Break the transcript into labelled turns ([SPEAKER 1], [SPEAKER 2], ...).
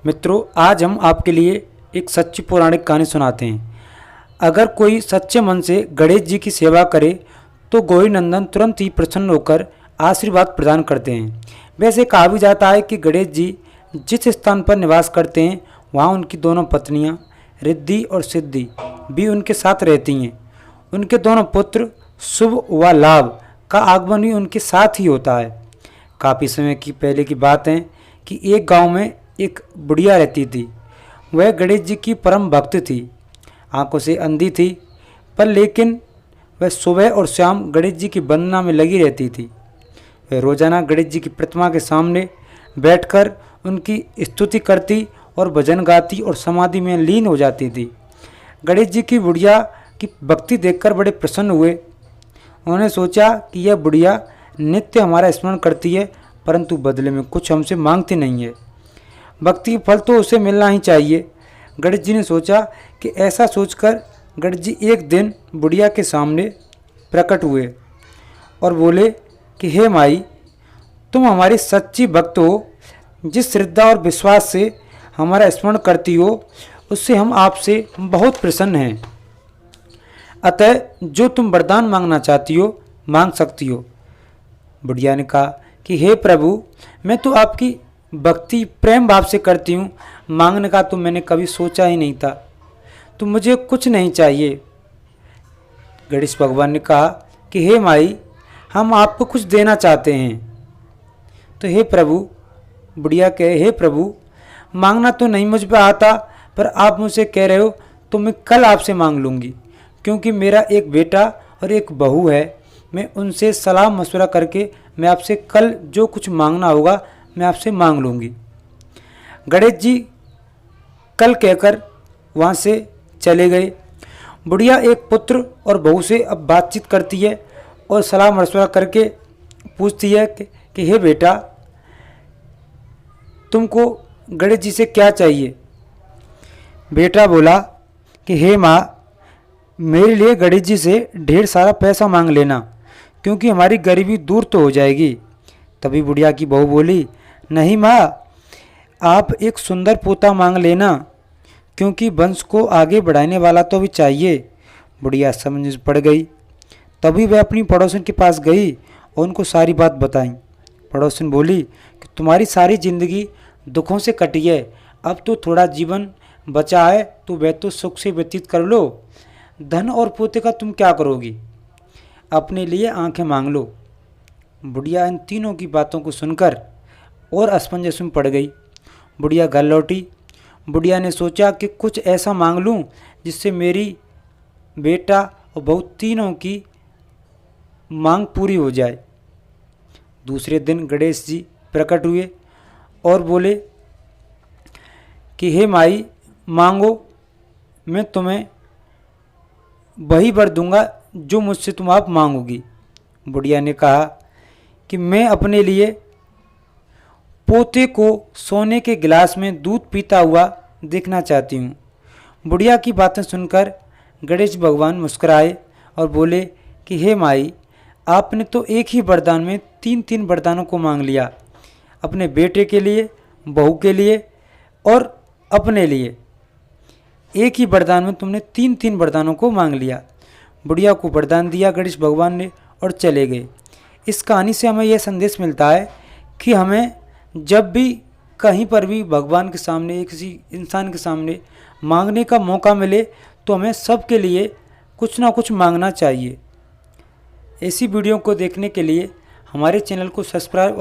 [SPEAKER 1] मित्रों, आज हम आपके लिए एक सच्ची पौराणिक कहानी सुनाते हैं। अगर कोई सच्चे मन से गणेश जी की सेवा करे तो गौरी नंदन तुरंत ही प्रसन्न होकर आशीर्वाद प्रदान करते हैं। वैसे कहा भी जाता है कि गणेश जी जिस स्थान पर निवास करते हैं वहाँ उनकी दोनों पत्नियाँ रिद्धि और सिद्धि भी उनके साथ रहती हैं। उनके दोनों पुत्र शुभ व लाभ का आगमन भी उनके साथ ही होता है। काफ़ी समय की पहले की बात है कि एक गांव में एक बुढ़िया रहती थी। वह गणेश जी की परम भक्त थी, आंखों से अंधी थी, पर लेकिन वह सुबह और शाम गणेश जी की वंदना में लगी रहती थी। वह रोजाना गणेश जी की प्रतिमा के सामने बैठकर उनकी स्तुति करती और भजन गाती और समाधि में लीन हो जाती थी। गणेश जी की बुढ़िया की भक्ति देखकर बड़े प्रसन्न हुए। उन्होंने सोचा कि यह बुढ़िया नित्य हमारा स्मरण करती है, परंतु बदले में कुछ हमसे मांगती नहीं है। भक्ति फल तो उसे मिलना ही चाहिए। गणेश जी ने सोचा कि ऐसा सोचकर गणेश जी एक दिन बुढ़िया के सामने प्रकट हुए और बोले कि हे माई, तुम हमारी सच्ची भक्त हो। जिस श्रद्धा और विश्वास से हमारा स्मरण करती हो उससे हम आपसे बहुत प्रसन्न हैं। अतः जो तुम वरदान मांगना चाहती हो मांग सकती हो। बुढ़िया ने कहा कि हे प्रभु, मैं तो आपकी भक्ति प्रेम भाव से करती हूँ, मांगने का तो मैंने कभी सोचा ही नहीं था, तो मुझे कुछ नहीं चाहिए। गणेश भगवान ने कहा कि हे माई, हम आपको कुछ देना चाहते हैं। तो हे प्रभु, बुढ़िया कहे, हे प्रभु, मांगना तो नहीं मुझ पर आता, पर आप मुझसे कह रहे हो तो मैं कल आपसे मांग लूँगी, क्योंकि मेरा एक बेटा और एक बहू है। मैं उनसे सलाह मशवरा करके मैं आपसे कल जो कुछ मांगना होगा मैं आपसे मांग लूँगी। गणेश जी कल कहकर वहाँ से चले गए। बुढ़िया एक पुत्र और बहू से अब बातचीत करती है और सलाह मशवरा करके पूछती है कि हे बेटा, तुमको गणेश जी से क्या चाहिए। बेटा बोला कि हे माँ, मेरे लिए गणेश जी से ढेर सारा पैसा मांग लेना, क्योंकि हमारी गरीबी दूर तो हो जाएगी। तभी बुढ़िया की बहू बोली, नहीं माँ, आप एक सुंदर पोता मांग लेना, क्योंकि वंश को आगे बढ़ाने वाला तो भी चाहिए। बुढ़िया समझ पड़ गई। तभी वह अपनी पड़ोसन के पास गई और उनको सारी बात बताई। पड़ोसन बोली कि तुम्हारी सारी जिंदगी दुखों से कटी है, अब तो थोड़ा जीवन बचा है तो वह तो सुख से व्यतीत कर लो। धन और पोते का तुम क्या करोगी, अपने लिए आंखें मांग लो। बुढ़िया इन तीनों की बातों को सुनकर और असमंजस में पड़ गई। बुढ़िया घर लौटी। बुढ़िया ने सोचा कि कुछ ऐसा मांग लूं जिससे मेरी बेटा और बहू तीनों की मांग पूरी हो जाए। दूसरे दिन गणेश जी प्रकट हुए और बोले कि हे माई, मांगो, मैं तुम्हें वही वर दूंगा जो मुझसे तुम आप मांगोगी। बुढ़िया ने कहा कि मैं अपने लिए पोते को सोने के गिलास में दूध पीता हुआ देखना चाहती हूँ। बुढ़िया की बातें सुनकर गणेश भगवान मुस्कुराए और बोले कि हे माई, आपने तो एक ही वरदान में तीन तीन वरदानों को मांग लिया, अपने बेटे के लिए, बहू के लिए और अपने लिए। एक ही वरदान में तुमने तीन तीन वरदानों को मांग लिया। बुढ़िया को वरदान दिया गणेश भगवान ने और चले गए। इस कहानी से हमें यह संदेश मिलता है कि हमें जब भी कहीं पर भी भगवान के सामने, किसी इंसान के सामने मांगने का मौका मिले तो हमें सबके लिए कुछ ना कुछ मांगना चाहिए। ऐसी वीडियो को देखने के लिए हमारे चैनल को सब्सक्राइब